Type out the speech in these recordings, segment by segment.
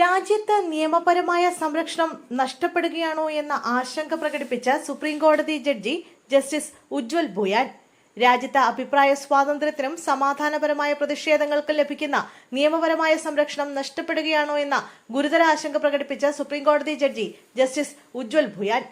രാജ്യത്ത് നിയമപരമായ സംരക്ഷണം നഷ്ടപ്പെടുകയാണോ എന്ന ആശങ്ക പ്രകടിപ്പിച്ച സുപ്രീം കോടതി ജഡ്ജി ജസ്റ്റിസ് ഉജ്വൽ ഭുയാൻ. രാജ്യത്ത് അഭിപ്രായ സ്വാതന്ത്ര്യത്തിനും സമാധാനപരമായ പ്രതിഷേധങ്ങൾക്കും ലഭിക്കുന്ന നിയമപരമായ സംരക്ഷണം നഷ്ടപ്പെടുകയാണോ എന്ന ഗുരുതര ആശങ്ക പ്രകടിപ്പിച്ച സുപ്രീം കോടതി ജഡ്ജി ജസ്റ്റിസ് ഉജ്വൽ ഭുയാൻ.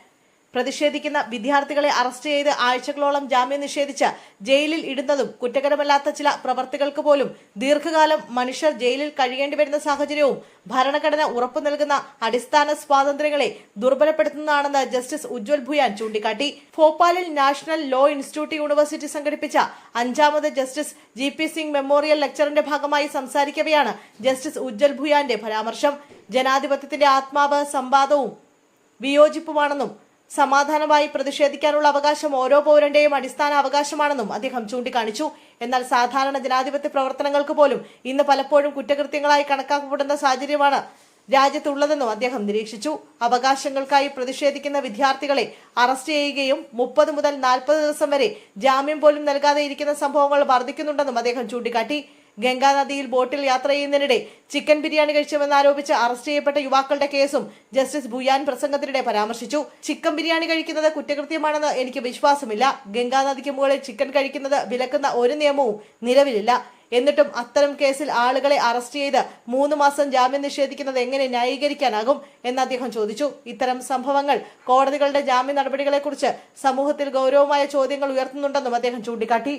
പ്രതിഷേധിക്കുന്ന വിദ്യാർത്ഥികളെ അറസ്റ്റ് ചെയ്ത് ആഴ്ചകളോളം ജാമ്യം നിഷേധിച്ച് ജയിലിൽ ഇടുന്നതും കുറ്റകരമല്ലാത്ത ചില പ്രവർത്തികൾക്ക് പോലും ദീർഘകാലം മനുഷ്യർ ജയിലിൽ കഴിയേണ്ടി വരുന്ന സാഹചര്യവും ഭരണഘടന ഉറപ്പു നൽകുന്ന അടിസ്ഥാന സ്വാതന്ത്ര്യങ്ങളെ ദുർബലപ്പെടുത്തുന്നതാണെന്ന് ജസ്റ്റിസ് ഉജ്വൽ ഭുയാൻ ചൂണ്ടിക്കാട്ടി. ഭോപ്പാലിൽ നാഷണൽ ലോ ഇൻസ്റ്റിറ്റ്യൂട്ട് യൂണിവേഴ്സിറ്റി സംഘടിപ്പിച്ച 5ാമത് ജസ്റ്റിസ് GP സിംഗ് മെമ്മോറിയൽ ലെക്ചറിന്റെ ഭാഗമായി സംസാരിക്കവെയാണ് ജസ്റ്റിസ് ഉജ്വൽ ഭുയാന്റെ പരാമർശം. ജനാധിപത്യത്തിന്റെ ആത്മാവ് സംവാദവും വിയോജിപ്പുമാണെന്നും സമാധാനമായി പ്രതിഷേധിക്കാനുള്ള അവകാശം ഓരോ പൗരന്റെയും അടിസ്ഥാന അവകാശമാണെന്നും അദ്ദേഹം ചൂണ്ടിക്കാണിച്ചു. എന്നാൽ സാധാരണ ജനാധിപത്യ പ്രവർത്തനങ്ങൾക്ക് പോലും ഇന്ന് പലപ്പോഴും കുറ്റകൃത്യങ്ങളായി കണക്കാക്കപ്പെടുന്ന സാഹചര്യമാണ് രാജ്യത്തുള്ളതെന്നും അദ്ദേഹം നിരീക്ഷിച്ചു. അവകാശങ്ങൾക്കായി പ്രതിഷേധിക്കുന്ന വിദ്യാർത്ഥികളെ അറസ്റ്റ് ചെയ്യുകയും 30 മുതൽ 40 ദിവസം വരെ ജാമ്യം പോലും നൽകാതെ ഇരിക്കുന്ന സംഭവങ്ങൾ വർദ്ധിക്കുന്നുണ്ടെന്നും അദ്ദേഹം ചൂണ്ടിക്കാട്ടി. ഗംഗാ നദിയിൽ ബോട്ടിൽ യാത്ര ചെയ്യുന്നതിനിടെ ചിക്കൻ ബിരിയാണി കഴിച്ചുവെന്നാരോപിച്ച് അറസ്റ്റ് ചെയ്യപ്പെട്ട യുവാക്കളുടെ കേസും ജസ്റ്റിസ് ഭുയാൻ പ്രസംഗത്തിനിടെ പരാമർശിച്ചു. ചിക്കൻ ബിരിയാണി കഴിക്കുന്നത് കുറ്റകൃത്യമാണെന്ന് എനിക്ക് വിശ്വാസമില്ല. ഗംഗാ നദിക്ക് മുകളിൽ ചിക്കൻ കഴിക്കുന്നത് വിലക്കുന്ന ഒരു നിയമവും നിലവിലില്ല. എന്നിട്ടും അത്തരം കേസിൽ ആളുകളെ അറസ്റ്റ് ചെയ്ത് 3 മാസം ജാമ്യം നിഷേധിക്കുന്നത് എങ്ങനെ ന്യായീകരിക്കാനാകും എന്ന് അദ്ദേഹം ചോദിച്ചു. ഇത്തരം സംഭവങ്ങൾ കോടതികളുടെ ജാമ്യ നടപടികളെക്കുറിച്ച് സമൂഹത്തിൽ ഗൗരവമായ ചോദ്യങ്ങൾ ഉയർത്തുന്നുണ്ടെന്നും അദ്ദേഹം ചൂണ്ടിക്കാട്ടി.